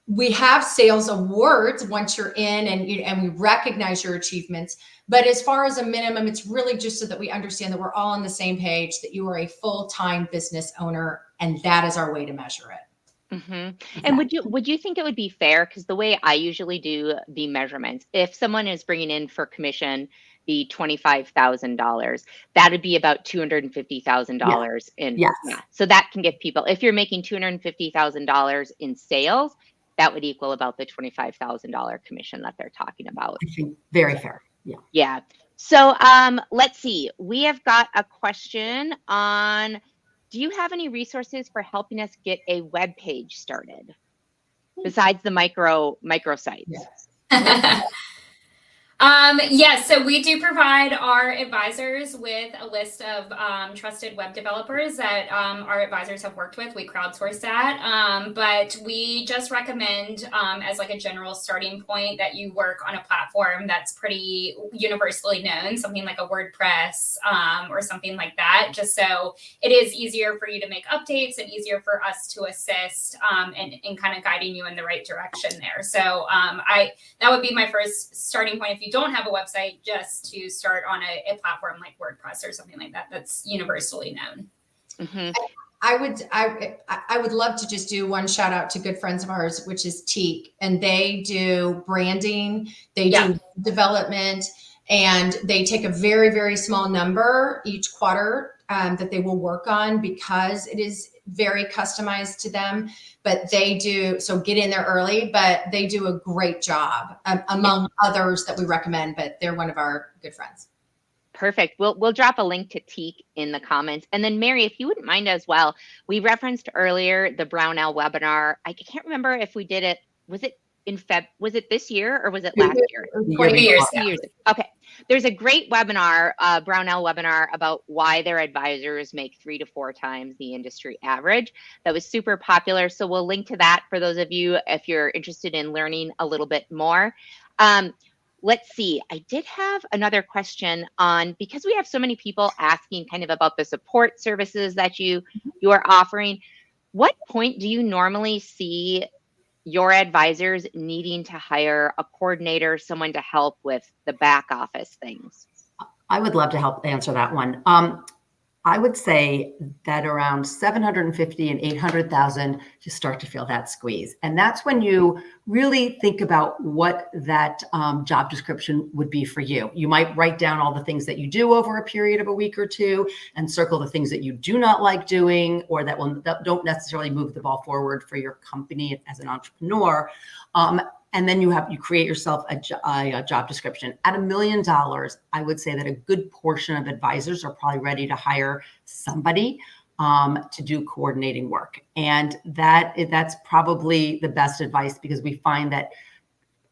we have sales awards once you're in and we recognize your achievements. But as far as a minimum, it's really just so that we understand that we're all on the same page, that you are a full-time business owner, and that is our way to measure it. Mm-hmm. And would you think it would be fair? Because the way I usually do the measurements, if someone is bringing in for commission the $25,000, that would be about $250,000 in. Yes. Yeah. So that can give people, if you're making $250,000 in sales, that would equal about the $25,000 commission that they're talking about. I think very fair. Yeah. Yeah. So let's see. We have got a question on, do you have any resources for helping us get a web page started besides the micro sites? Yes. Yes, so we do provide our advisors with a list of trusted web developers that our advisors have worked with. We crowdsource that, but we just recommend as like a general starting point that you work on a platform that's pretty universally known, something like a WordPress or something like that, just so it is easier for you to make updates and easier for us to assist in kind of guiding you in the right direction there. So that would be my first starting point. If you don't have a website, just to start on a platform like WordPress or something like that that's universally known. Mm-hmm. I would love to just do one shout out to good friends of ours, which is Teak, and they do branding, they do development, and they take a very, very small number each quarter that they will work on because it is very customized to them. But they do, so get in there early, but they do a great job among others that we recommend, but they're one of our good friends. Perfect. We'll drop a link to Teak in the comments. And then Mary, if you wouldn't mind as well, we referenced earlier the Brownell webinar. I can't remember if we did it. Was it in was it this year or was it last year? 20 years. Okay. There's a great webinar, Brownell webinar about why their advisors make 3 to 4 times the industry average. That was super popular. So we'll link to that for those of you if you're interested in learning a little bit more. Let's see. I did have another question on, because we have so many people asking kind of about the support services that you are offering. What point do you normally see your advisors needing to hire a coordinator, someone to help with the back office things? I would love to help answer that one. I would say that around 750 and 800,000, you start to feel that squeeze. And that's when you really think about what that job description would be for you. You might write down all the things that you do over a period of a week or two and circle the things that you do not like doing or that don't necessarily move the ball forward for your company as an entrepreneur. And then you create yourself a job description. At $1 million, I would say that a good portion of advisors are probably ready to hire somebody to do coordinating work. And that's probably the best advice, because we find that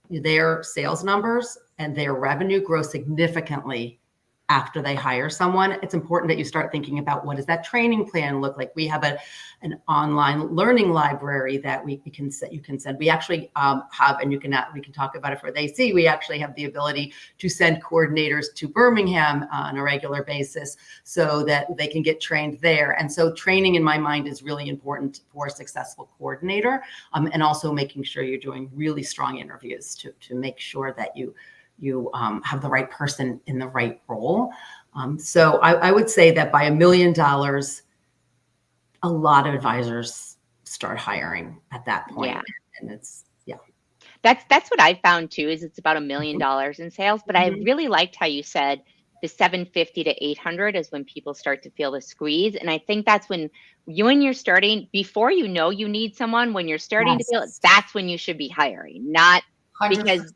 their sales numbers and their revenue grow significantly after they hire someone. It's important that you start thinking about, what does that training plan look like? We have an online learning library that you can send. We actually have, and we can talk about it for the AC. We actually have the ability to send coordinators to Birmingham on a regular basis so that they can get trained there. And so training, in my mind, is really important for a successful coordinator, and also making sure you're doing really strong interviews to make sure that you have the right person in the right role. So I would say that by $1 million, a lot of advisors start hiring at that point. Yeah. And it's, That's what I found too, is it's about $1 million in sales. But I really liked how you said the 750 to 800 is when people start to feel the squeeze. And I think that's when you're starting, before you know you need someone, when you're starting to feel it, that's when you should be hiring, not 100%. because,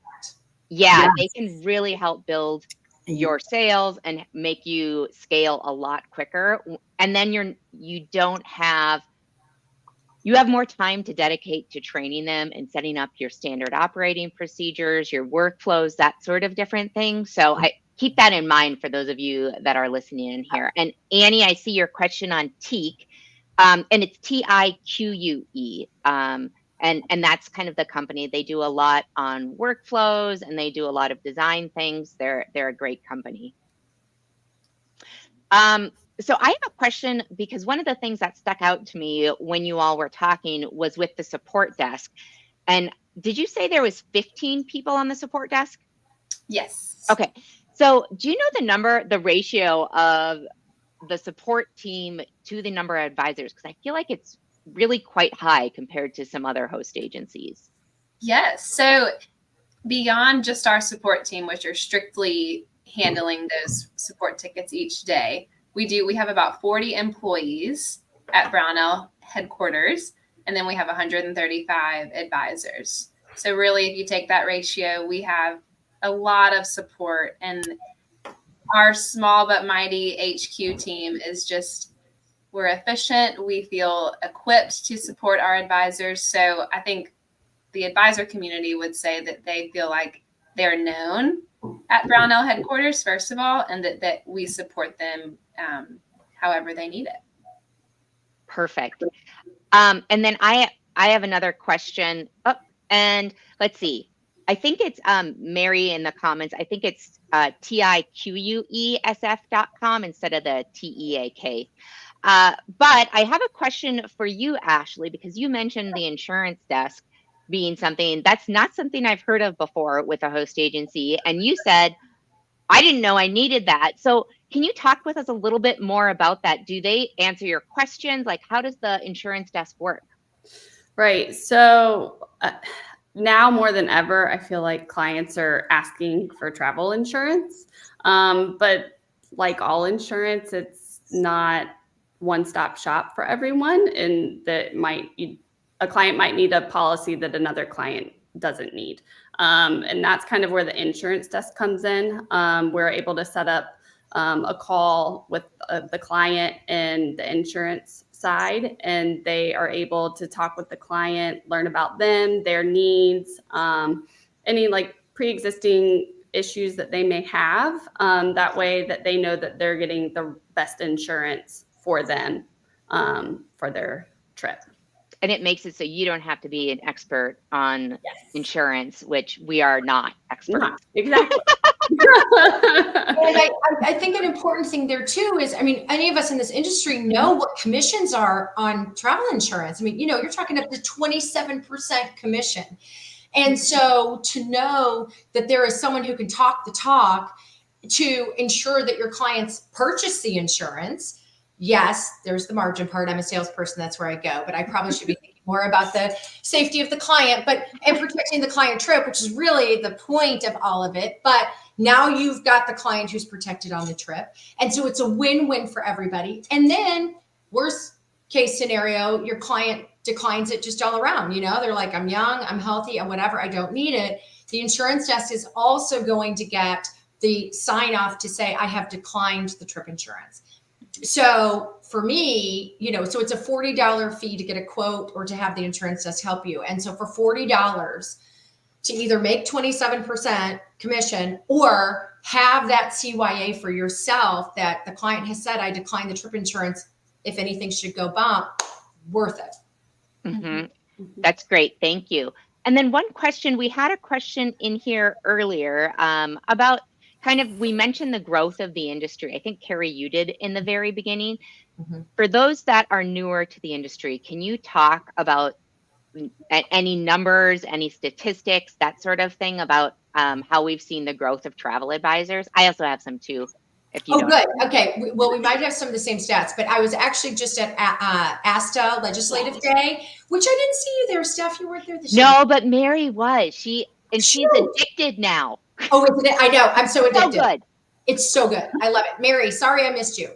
they can really help build your sales and make you scale a lot quicker. And then you have more time to dedicate to training them and setting up your standard operating procedures, your workflows, that sort of different thing. So I keep that in mind for those of you that are listening in here. And Annie, I see your question on TIQUE, and it's TIQUE. And that's kind of the company. They do a lot on workflows and they do a lot of design things. They're a great company. So I have a question, because one of the things that stuck out to me when you all were talking was with the support desk. And did you say there was 15 people on the support desk? Yes. Okay. So do you know the ratio of the support team to the number of advisors? Because I feel like it's really quite high compared to some other host agencies. Yes. So beyond just our support team, which are strictly handling those support tickets each day, we have about 40 employees at Brownell headquarters, and then we have 135 advisors. So really, if you take that ratio, we have a lot of support, and our small but mighty HQ team is just, we're efficient. We feel equipped to support our advisors. So I think the advisor community would say that they feel like they're known at Brownell headquarters, first of all, and that we support them however they need it. Perfect. And then I have another question. And let's see. I think it's Mary in the comments. I think it's TIQUESF.com instead of the TEAK. But I have a question for you, Ashley, because you mentioned the insurance desk being something that's not something I've heard of before with a host agency. And you said, I didn't know I needed that. So can you talk with us a little bit more about that? Do they answer your questions? Like, how does the insurance desk work? Right. So now more than ever, I feel like clients are asking for travel insurance. But like all insurance, it's not one-stop shop for everyone. And that a client might need a policy that another client doesn't need. And that's kind of where the insurance desk comes in. We're able to set up a call with the client and the insurance side, and they are able to talk with the client, learn about them, their needs, any like pre-existing issues that they may have. That way that they know that they're getting the best insurance for them for their trip. And it makes it so you don't have to be an expert on insurance, which we are not experts. Not, exactly. And I think an important thing there too is, I mean, any of us in this industry know what commissions are on travel insurance. I mean, you're talking up to 27% commission. And so to know that there is someone who can talk the talk to ensure that your clients purchase the insurance. Yes, there's the margin part. I'm a salesperson. That's where I go. But I probably should be thinking more about the safety of the client, and protecting the client trip, which is really the point of all of it. But now you've got the client who's protected on the trip. And so it's a win-win for everybody. And then worst case scenario, your client declines it just all around. They're like, I'm young, I'm healthy, and whatever, I don't need it. The insurance desk is also going to get the sign off to say, I have declined the trip insurance. So for me, so it's a $40 fee to get a quote or to have the insurance desk help you. And so for $40 to either make 27% commission or have that CYA for yourself that the client has said, I decline the trip insurance, if anything should go bump, worth it. Mm-hmm. That's great. Thank you. And then we had a question in here earlier about we mentioned the growth of the industry. I think, Carrie, you did in the very beginning. Mm-hmm. For those that are newer to the industry, can you talk about any numbers, any statistics, that sort of thing about how we've seen the growth of travel advisors? I also have some too. If you don't. Good. Okay. Well, we might have some of the same stats, but I was actually just at ASTA Legislative Day, which I didn't see you there, Steph. You weren't there this year. No, but Mary was. She's addicted now. Oh, isn't it? I know. I'm so addicted. So good. It's so good. I love it. Mary, sorry I missed you.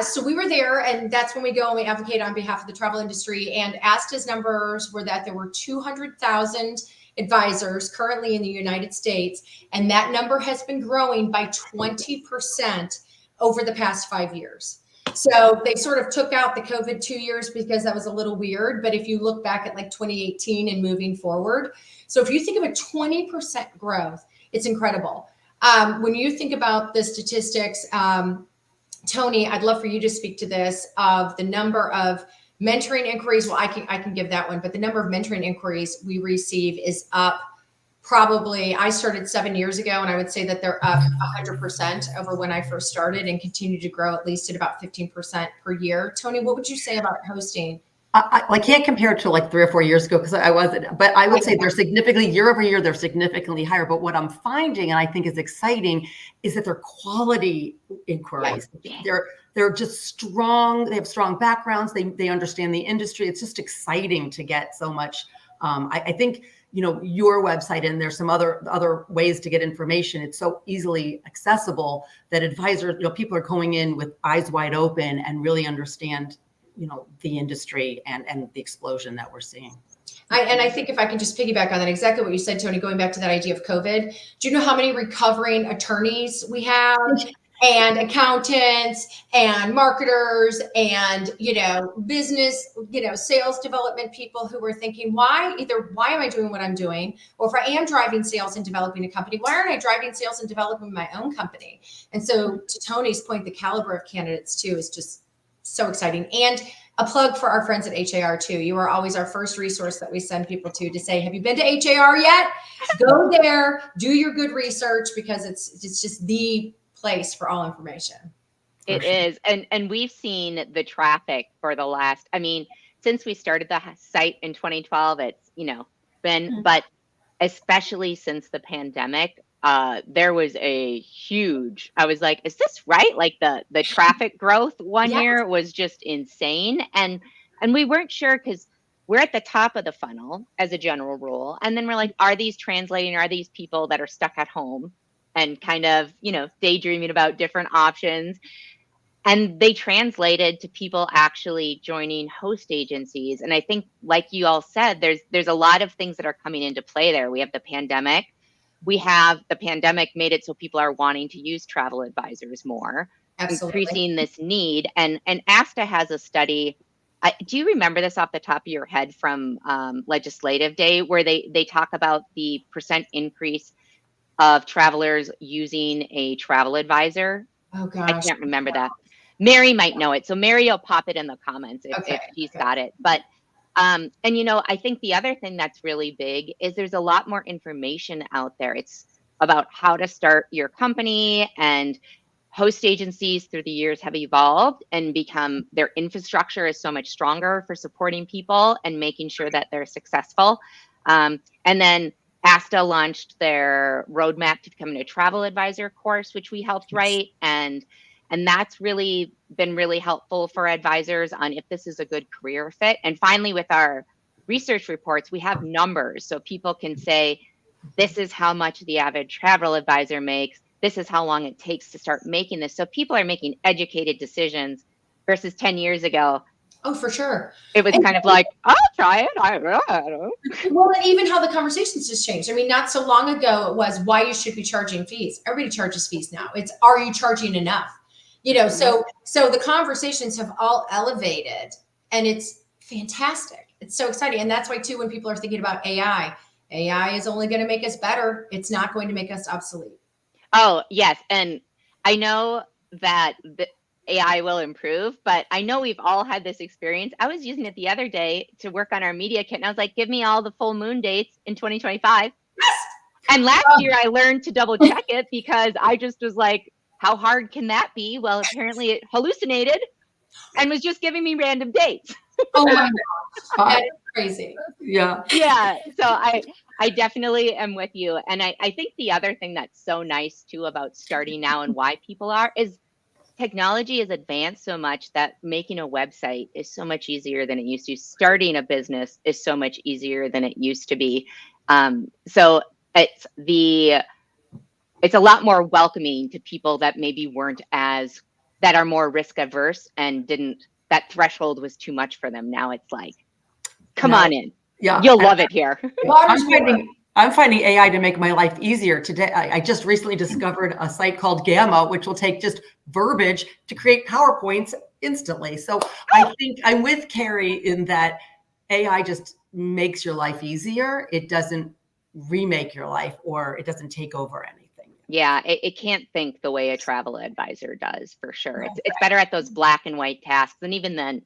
So we were there, and that's when we go and we advocate on behalf of the travel industry. And ASTA's numbers were that there were 200,000 advisors currently in the United States, and that number has been growing by 20% over the past 5 years. So they sort of took out the COVID 2 years because that was a little weird. But if you look back at like 2018 and moving forward, so if you think of a 20% growth, it's incredible. When you think about the statistics, Tony, I'd love for you to speak to this of the number of mentoring inquiries. Well, I can give that one, but the number of mentoring inquiries we receive is up. Probably, I started 7 years ago, and I would say that they're up 100% over when I first started, and continue to grow at least at about 15% per year. Tony, what would you say about hosting? I can't compare it to like 3 or 4 years ago because I wasn't, but I would say they're significantly year over year, they're significantly higher. But what I'm finding, and I think is exciting, is that they're quality inquiries. Yeah. They're just strong. They have strong backgrounds. They understand the industry. It's just exciting to get so much. I think, you know, your website, and there's some other ways to get information. It's so easily accessible that advisors, you know, people are going in with eyes wide open and really understand, you know, the industry and the explosion that we're seeing. I think if I can just piggyback on that, exactly what you said, Tony, going back to that idea of COVID, do you know how many recovering attorneys we have, and accountants and marketers and, you know, business, you know, sales development people who were thinking, why am I doing what I'm doing? Or if I am driving sales and developing a company, why aren't I driving sales and developing my own company? And so to Tony's point, the caliber of candidates too is just so exciting. And a plug for our friends at HAR too. You are always our first resource that we send people to say, have you been to HAR yet? Go there, do your good research, because it's just the place for all information. It is. And we've seen the traffic for the last, I mean, since we started the site in 2012, it's, you know, been, but especially since the pandemic, there was a huge, I was like, is this right? Like the traffic growth one year was just insane. And we weren't sure, because we're at the top of the funnel as a general rule. And then we're like, are these translating? Are these people that are stuck at home and kind of, you know, daydreaming about different options? And they translated to people actually joining host agencies. And I think, like you all said, there's a lot of things that are coming into play there. We have the pandemic. The pandemic made it so people are wanting to use travel advisors more, increasing this need. And ASTA has a study. Do you remember this off the top of your head from Legislative Day, where they talk about the percent increase of travelers using a travel advisor? Oh gosh, I can't remember that. Mary might know it. So Mary will pop it in the comments if she's got it. But, and you know, I think the other thing that's really big is there's a lot more information out there. It's about how to start your company, and host agencies through the years have evolved and become, their infrastructure is so much stronger for supporting people and making sure that they're successful. And then ASTA launched their roadmap to becoming a travel advisor course, which we helped write. And that's really been really helpful for advisors on if this is a good career fit. And finally, with our research reports, we have numbers. So people can say, this is how much the average travel advisor makes. This is how long it takes to start making this. So people are making educated decisions versus 10 years ago. Oh, for sure. It was kind of like, I'll try it. I don't know. Well, and even how the conversations just changed. I mean, not so long ago, it was why you should be charging fees. Everybody charges fees now. It's, are you charging enough? You know, so the conversations have all elevated, and it's fantastic. It's so exciting. And that's why too, when people are thinking about AI is only going to make us better. It's not going to make us obsolete. Oh, yes. And I know that the AI will improve, but I know we've all had this experience. I was using it the other day to work on our media kit, and I was like, give me all the full moon dates in 2025. Yes! And last year I learned to double check it, because I just was like, how hard can that be? Well, apparently it hallucinated and was just giving me random dates. Oh my gosh, that is crazy. Yeah. Yeah. So I definitely am with you. And I think the other thing that's so nice too about starting now, and why people are, is technology has advanced so much that making a website is so much easier than it used to. Starting a business is so much easier than it used to be. So it's it's a lot more welcoming to people that maybe that are more risk averse and that threshold was too much for them. Now it's like, come on in. Yeah. You'll love it here. I'm finding AI to make my life easier today. I just recently discovered a site called Gamma, which will take just verbiage to create PowerPoints instantly. So I think I'm with Carrie in that AI just makes your life easier. It doesn't remake your life, or it doesn't take over anything. Yeah, it can't think the way a travel advisor does, for sure. It's better at those black and white tasks. And even then,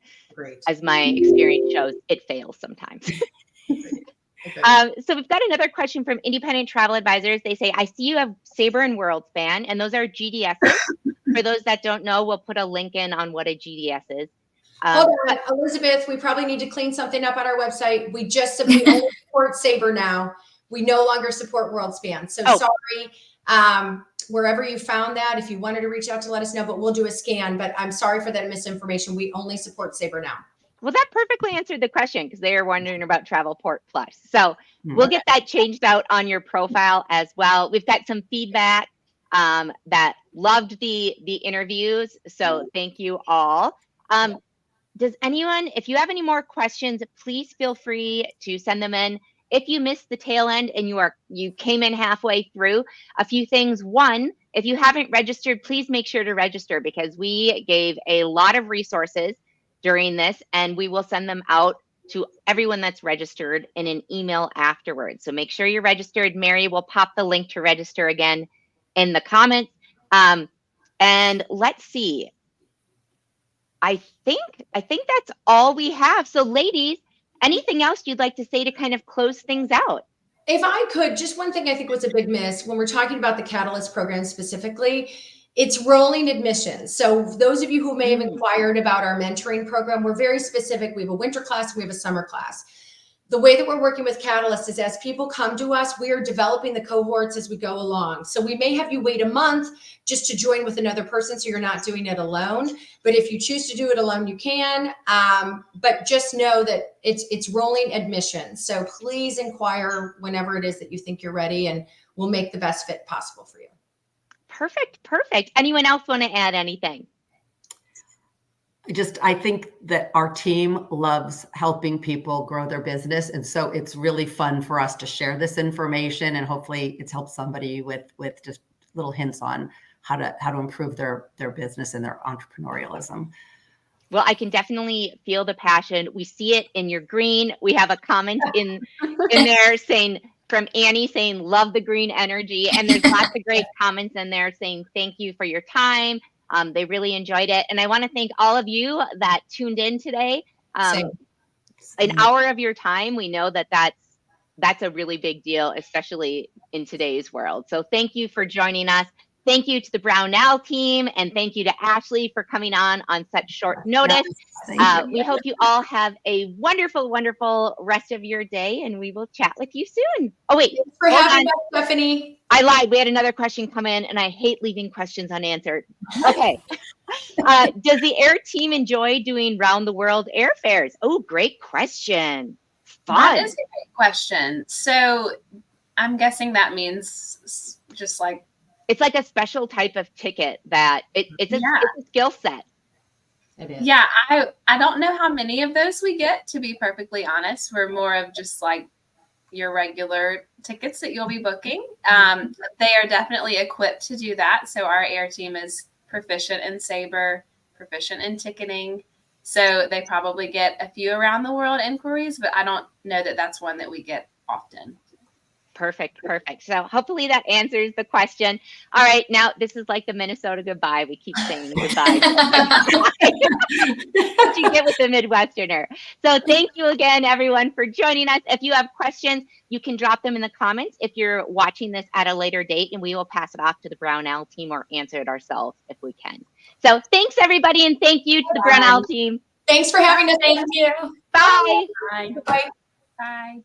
as my experience shows, it fails sometimes. So we've got another question from Independent Travel Advisors. They say, I see you have Sabre and Worldspan, and those are GDSs. For those that don't know, we'll put a link in on what a GDS is. Hold on, Elizabeth, we probably need to clean something up on our website. We only support Sabre now. We no longer support Worldspan. So sorry, wherever you found that, if you wanted to reach out to let us know, but we'll do a scan. But I'm sorry for that misinformation. We only support Sabre now. Well, that perfectly answered the question, because they are wondering about Travelport Plus. So we'll get that changed out on your profile as well. We've got some feedback that loved the interviews. So thank you all. Does anyone, if you have any more questions, please feel free to send them in. If you missed the tail end and you came in halfway through, a few things. One, if you haven't registered, please make sure to register, because we gave a lot of resources during this, and we will send them out to everyone that's registered in an email afterwards. So make sure you're registered. Mary will pop the link to register again in the comments. And let's see. I think that's all we have. So ladies, anything else you'd like to say to kind of close things out? If I could, just one thing I think was a big miss when we're talking about the Catalyst program specifically, it's rolling admissions. So those of you who may have inquired about our mentoring program, we're very specific. We have a winter class, we have a summer class. The way that we're working with Catalyst is as people come to us, we are developing the cohorts as we go along. So we may have you wait a month just to join with another person, so you're not doing it alone. But if you choose to do it alone, you can. But just know that it's rolling admissions. So please inquire whenever it is that you think you're ready, and we'll make the best fit possible for you. Perfect. Anyone else want to add anything? I think that our team loves helping people grow their business. And so it's really fun for us to share this information, and hopefully it's helped somebody with just little hints on how to improve their business and their entrepreneurialism. Well, I can definitely feel the passion. We see it in your green. We have a comment in there from Annie saying, love the green energy. And there's lots of great comments in there saying, thank you for your time. They really enjoyed it. And I want to thank all of you that tuned in today. An hour of your time. We know that that's a really big deal, especially in today's world. So thank you for joining us. Thank you to the Brownell team, and thank you to Ashley for coming on such short notice. We hope you all have a wonderful, wonderful rest of your day, and we will chat with you soon. Oh, wait. Thanks for having us, Stephanie. I lied. We had another question come in, and I hate leaving questions unanswered. Okay. Does the air team enjoy doing round the world airfares? Oh, great question. Fun. That is a great question. So I'm guessing that means just like, it's like a special type of ticket that it's a skill set. It is. Yeah, I don't know how many of those we get, to be perfectly honest. We're more of just like your regular tickets that you'll be booking. They are definitely equipped to do that. So our air team is proficient in Sabre, proficient in ticketing. So they probably get a few around the world inquiries, but I don't know that that's one that we get often. Perfect. So hopefully that answers the question. All right. Now, this is like the Minnesota goodbye. We keep saying goodbye. What you get with the Midwesterner. So thank you again, everyone, for joining us. If you have questions, you can drop them in the comments if you're watching this at a later date, and we will pass it off to the Brownell team or answer it ourselves if we can. So thanks, everybody, and thank you to the Brownell team. Thanks for having us. Thank you. Bye. Bye. Bye. Bye.